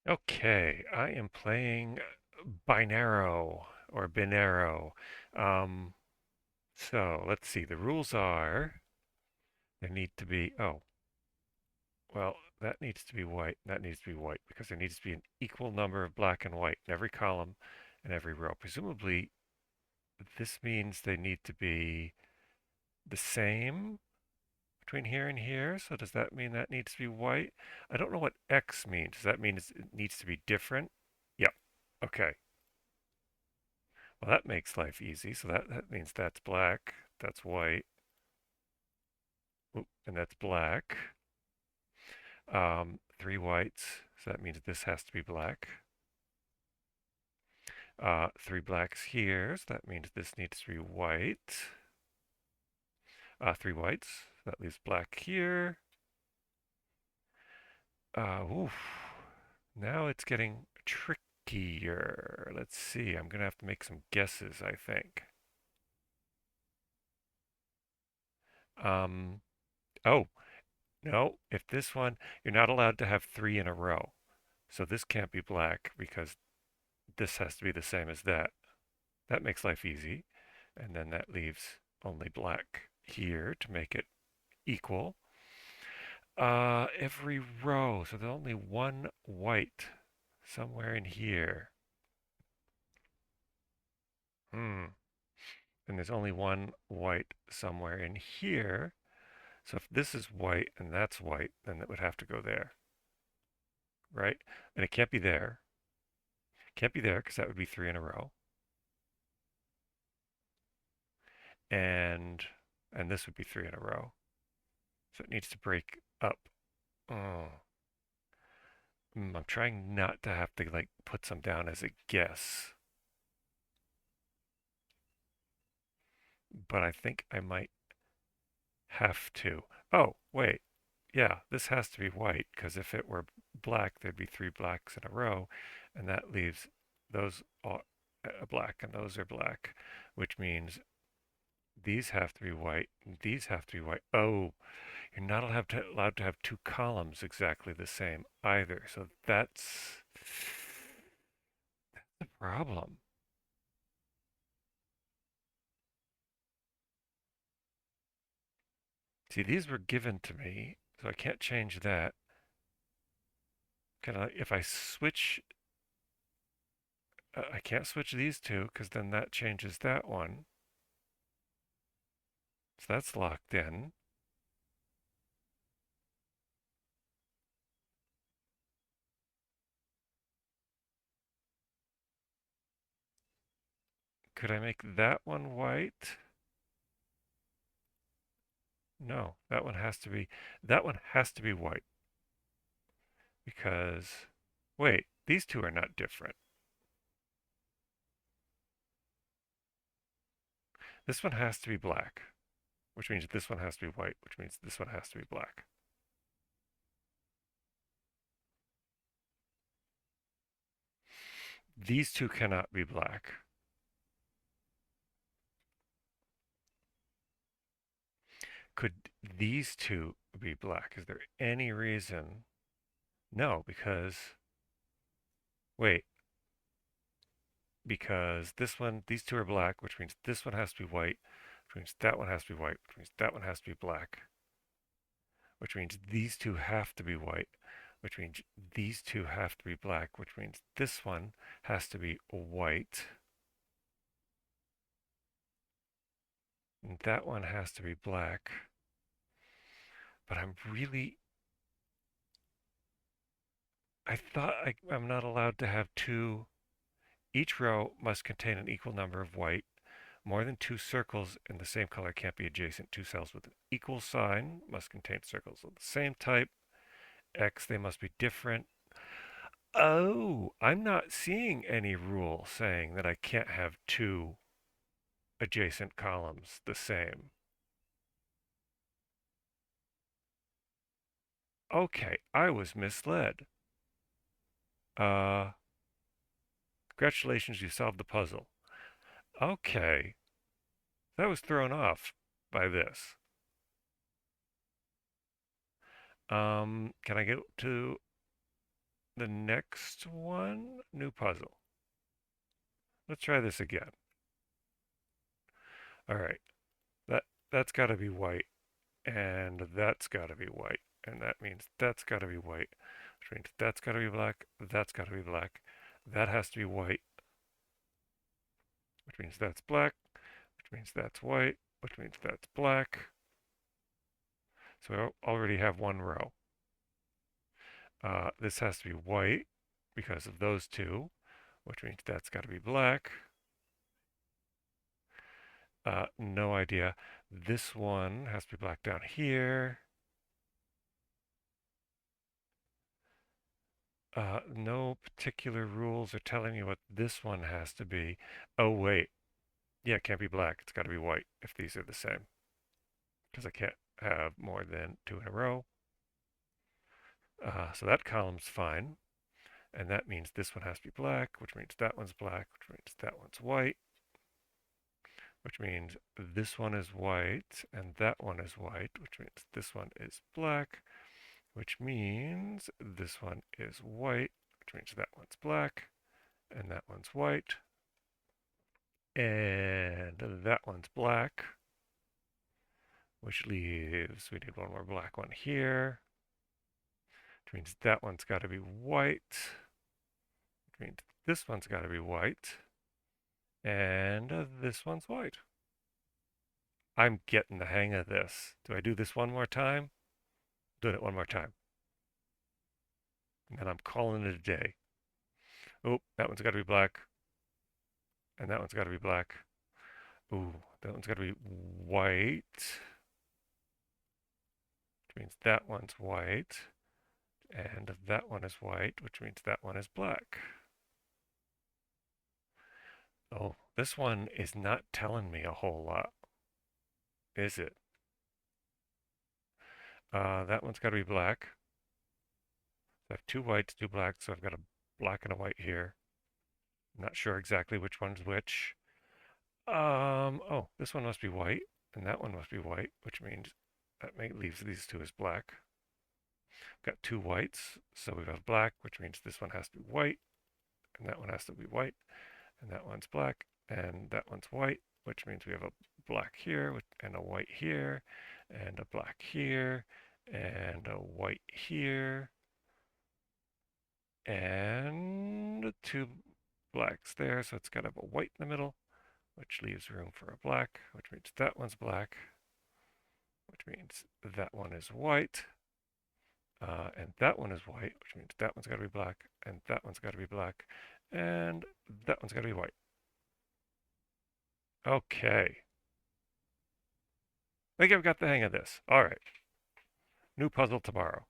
Okay, I am playing Binario or Binaro. Um, so let's see. The rules are there need to be, well, that needs to be white. That needs to be white because there needs to be an equal number of black and white in every column and every row. Presumably, this means they need to be the same between here and here. So does that mean that needs to be white? I don't know what X means. Does that mean it needs to be different? Yep. Okay. Well, that makes life easy. So that means that's black, that's white, and that's black. Three whites, so that means this has to be black. Three blacks here, so that means this needs to be white. Three whites, so that leaves black here. Oof. Now it's getting trickier. Let's see. I'm gonna have to make some guesses, I think. Um, oh, no, if this one, you're not allowed to have three in a row. So this can't be black because this has to be the same as that. That makes life easy. And then that leaves only black here to make it equal. Every row, so there's only one white somewhere in here. Hmm. And there's only one white somewhere in here. So if this is white and that's white, then it would have to go there, right? And it can't be there. Can't be there because that would be three in a row. And and this would be three in a row. So it needs to break up. Oh, I'm trying not to have to like put some down as a guess, but I think I might have to. Oh, wait. Yeah, this has to be white because if it were black, there'd be three blacks in a row, and that leaves those all black and those are black, which means these have to be white, and these have to be white. Oh, you're not allowed to have two columns exactly the same either. So that's the problem. See, these were given to me, so I can't change that. Can I, if I switch, I can't switch these two because then that changes that one. So that's locked in. Could I make that one white? No, that one has to be white because, wait, these two are not different. This one has to be black, which means this one has to be white, which means this one has to be black. These two cannot be black. Could these two be black? Is there any reason? No, wait, because these two are black, which means this one has to be white, which means that one has to be white, which means that one has to be black, which means these two have to be white, which means these two have to be black, which means this one has to be white, and that one has to be black. But I thought I'm not allowed to have two. Each row must contain an equal number of white. More than two circles in the same color can't be adjacent. Two cells with an equal sign must contain circles of the same type. X, they must be different. Oh, I'm not seeing any rule saying that I can't have two adjacent columns the same. Okay, I was misled. Uh, Congratulations, you solved the puzzle. Okay, that was thrown off by this. Can I get to the next one, new puzzle. Let's try this again. All right, that that's got to be white, and that's got to be white, and that means that's got to be white, which means that's got to be black, that's got to be black, that has to be white, which means that's black, which means that's white, which means that's black. So I already have one row. This has to be white because of those two, which means that's got to be black. No idea. This one has to be black down here. No particular rules are telling me what this one has to be. Oh, wait. Yeah, it can't be black. It's got to be white if these are the same. Because I can't have more than two in a row. So that column's fine. And that means this one has to be black, which means that one's black, which means that one's white, which means this one is white and that one is white, which means this one is black, which means this one is white, which means that one's black and that one's white and that one's black, which leaves, we need one more black one here, which means that one's got to be white, which means this one's got to be white, and this one's white. I'm getting the hang of this. Do I do this one more time? Doing it one more time. And then I'm calling it a day. Oh, that one's got to be black. And that one's got to be black. Ooh, that one's got to be white. Which means that one's white. And that one is white, which means that one is black. Oh, this one is not telling me a whole lot, is it? That one's got to be black. I have two whites, two blacks, so I've got a black and a white here. I'm not sure exactly which one's which. Oh, this one must be white, and that one must be white, which means leaves these two as black. Got two whites, so we have black, which means this one has to be white, and that one has to be white, and that one's black, and that one's white, which means we have a black here, and a white here, and a black here, and a white here, and two blacks there, so it's got to have a white in the middle, which leaves room for a black, which means that one's black, which means that one is white, and that one is white, which means that one's got to be black, and that one's got to be black, and that one's got to be white. Okay. I think I've got the hang of this. All right. New puzzle tomorrow.